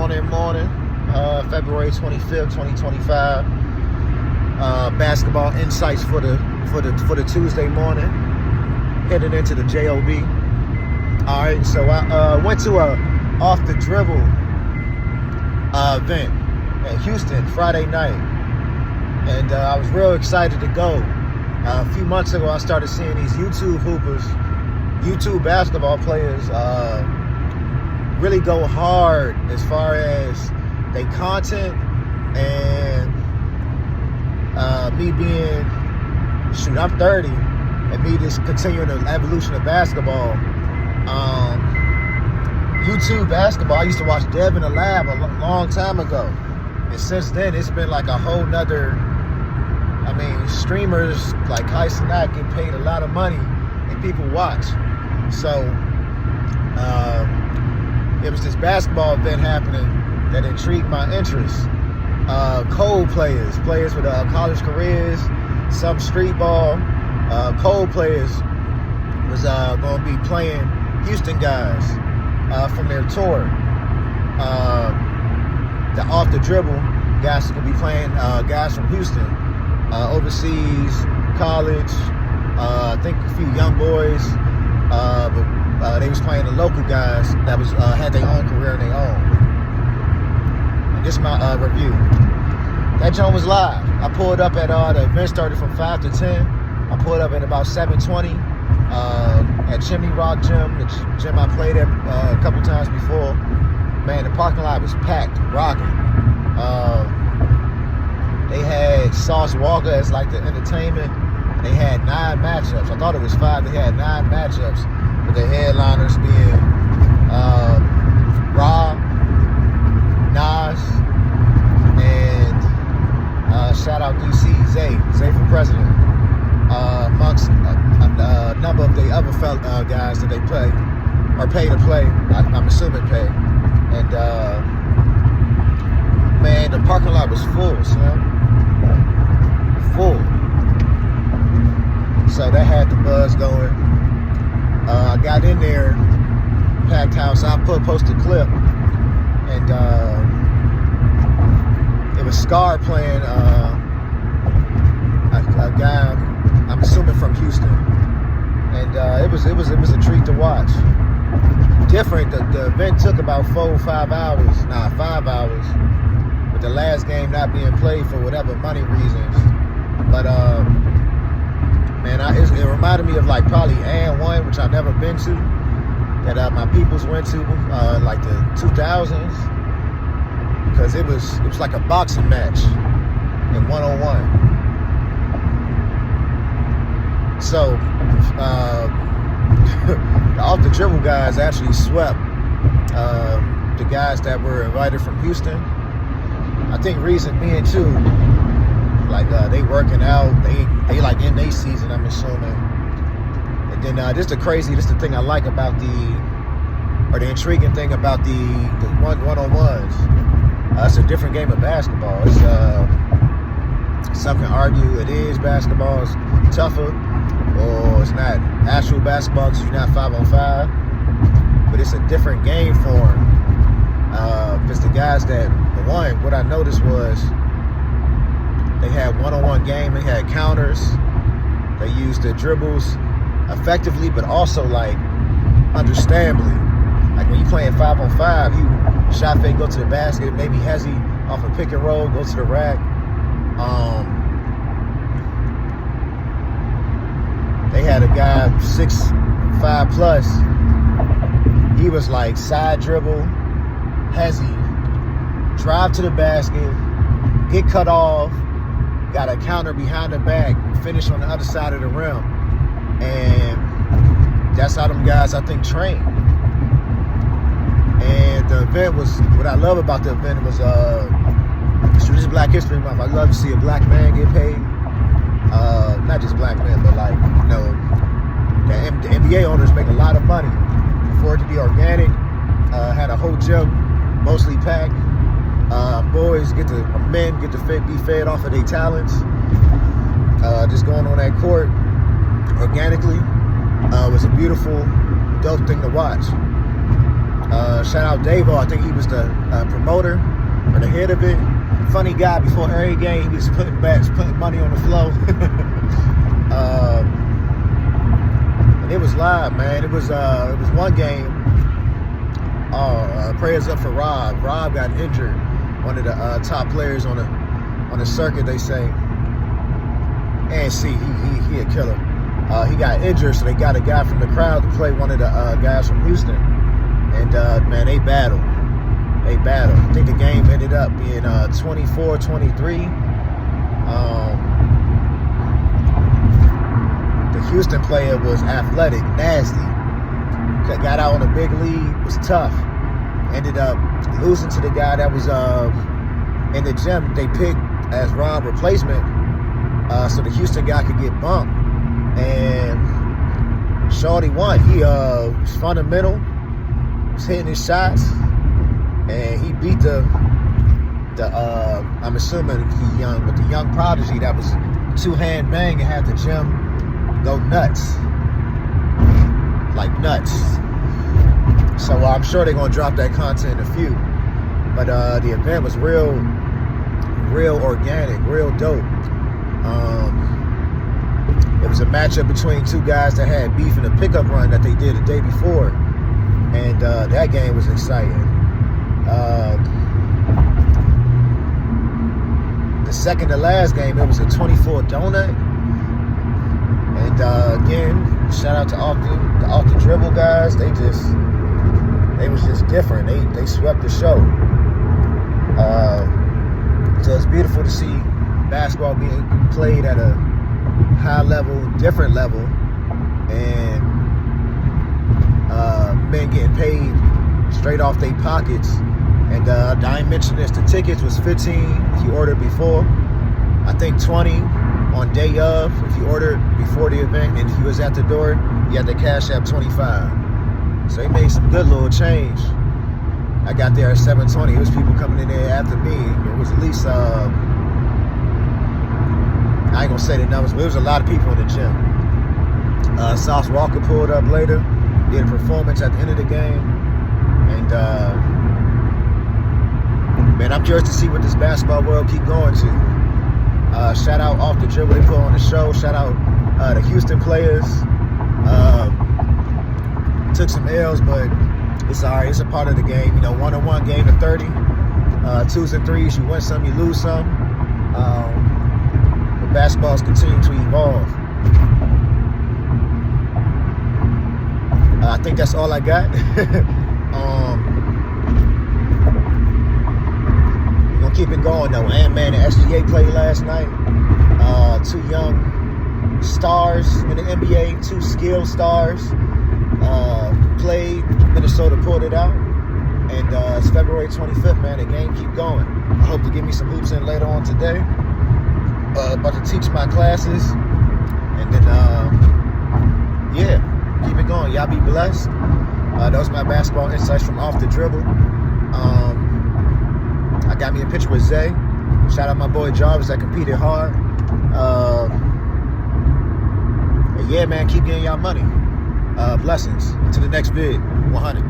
morning, February 25th, 2025. Basketball insights for the Tuesday morning, heading into the JOB. All right, so I went to a off the dribble event in Houston Friday night, and I was real excited to go. A few months ago, I started seeing these YouTube hoopers, YouTube basketball players, really go hard as far as they content, and me being, I'm 30, and me just continuing the evolution of basketball. YouTube basketball, I used to watch Dev in the Lab a long time ago, and since then it's been like a whole nother, streamers like Heist and that get paid a lot of money and people watch. So it was this basketball event happening that intrigued my interest. Cold players with college careers, some street ball. Cold players was going to be playing Houston guys from their tour. The off the dribble guys going to be playing guys from Houston, overseas, college. I think a few young boys, but they was playing the local guys that was had their own career of their own. And this is my review. That joint was live. I pulled up at the event started from 5 to 10. I pulled up at about 7:20 at Chimney Rock Gym, the gym I played at a couple times before. Man, the parking lot was packed, rocking. They had Sauce Walker as like the entertainment. They had 9 matchups. I thought it was 5. They had 9 matchups, with the headliners being Rob, Nas, and shout out DC, Zay for president. Amongst a number of the other guys that they play, or pay to play, I'm assuming pay. And man, the parking lot was full, son. Full. So that had the buzz going. I got in there, packed house. I posted a clip, and it was Scar playing a guy, I'm assuming from Houston, and it was a treat to watch. Different. The event took about 4 or 5 hours, 5 hours, with the last game not being played for whatever money reasons. But man, it reminded me of like probably And One, which I've never been to, that my peoples went to like the 2000s, because it was like a boxing match in 101. So the off the dribble guys actually swept the guys that were invited from Houston. I think reason being too, like they working out, they like in their season, I'm assuming. And then this the thing I like about the intriguing thing about the one-on-ones. It's a different game of basketball. It's some can argue it is basketball, it's tougher, or it's not actual basketball because you're not 5-on-5. But it's a different game form. Because the guys what I noticed was, they had one-on-one game. They had counters. They used the dribbles effectively, but also like understandably. Like when you playing 5-on-5, you shot fake, go to the basket, maybe hezzy off a pick and roll, go to the rack. They had a guy 6'5" plus. He was like side dribble, hezzy, drive to the basket, get cut off, got a counter behind the back, finish on the other side of the rim. And that's how them guys, I think, train. And the event was, what I love about the event was, this is Black History Month. I love to see a black man get paid. Not just black men, but like, the NBA owners make a lot of money. For it to be organic, had a whole gym, mostly packed. Men get to be fed off of their talents. Just going on that court organically was a beautiful, dope thing to watch. Shout out Davo. I think he was the promoter or the head of it. Funny guy. Before every game, he was putting bets, putting money on the flow. And it was live, man. It was one game. Prayers up for Rob. Rob got injured. One of the top players on the circuit, they say. And see, he a killer. He got injured, so they got a guy from the crowd to play one of the guys from Houston. And man, they battled. I think the game ended up being 24-23. The Houston player was athletic, nasty. Got out on a big lead, was tough. Ended up losing to the guy that was in the gym. They picked as Rob replacement, so the Houston guy could get bumped. And Shorty won. He was fundamental, was hitting his shots, and he beat the I'm assuming he young, but the young prodigy that was two-hand bang and had the gym go nuts. Like nuts. So I'm sure they're gonna drop that content in a few. But the event was real organic, real dope. It was a matchup between two guys that had beef in a pickup run that they did the day before, and that game was exciting. The second to last game, it was a 24 donut. And again, shout out to off the dribble guys. They was just different. They swept the show. So it's beautiful to see basketball being played at a high level, different level, and men getting paid straight off their pockets. And I didn't mention this. The tickets was $15 if you ordered before. I think $20 on day of if you ordered before the event, and if you was at the door, you had to cash app $25. So they made some good little change. I got there at 7:20. It was people coming in there after me. It was at least I ain't gonna say the numbers, but it was a lot of people in the gym. Sauce Walker pulled up later, did a performance at the end of the game, and man, I'm curious to see what this basketball world keep going to. Shout out Off the Dribble, they put on the show. Shout out the Houston players. Took some L's, but it's all right. It's a part of the game. You know, 1-on-1 game to 30. 2s and 3s, you win some, you lose some. But basketball's continue to evolve. I think that's all I got. We're gonna keep it going though. Ant-Man and SGA played last night. Two young stars in the NBA, two skilled stars. Played. Minnesota pulled it out. And it's February 25th, man. The game keep going. I hope to get me some hoops in later on today. About to teach my classes. And then, yeah, keep it going. Y'all be blessed. Those are my basketball insights from Off the Dribble. I got me a picture with Zay. Shout out my boy Jarvis that competed hard. And yeah, man, keep getting y'all money. Blessings. To the next vid. 100.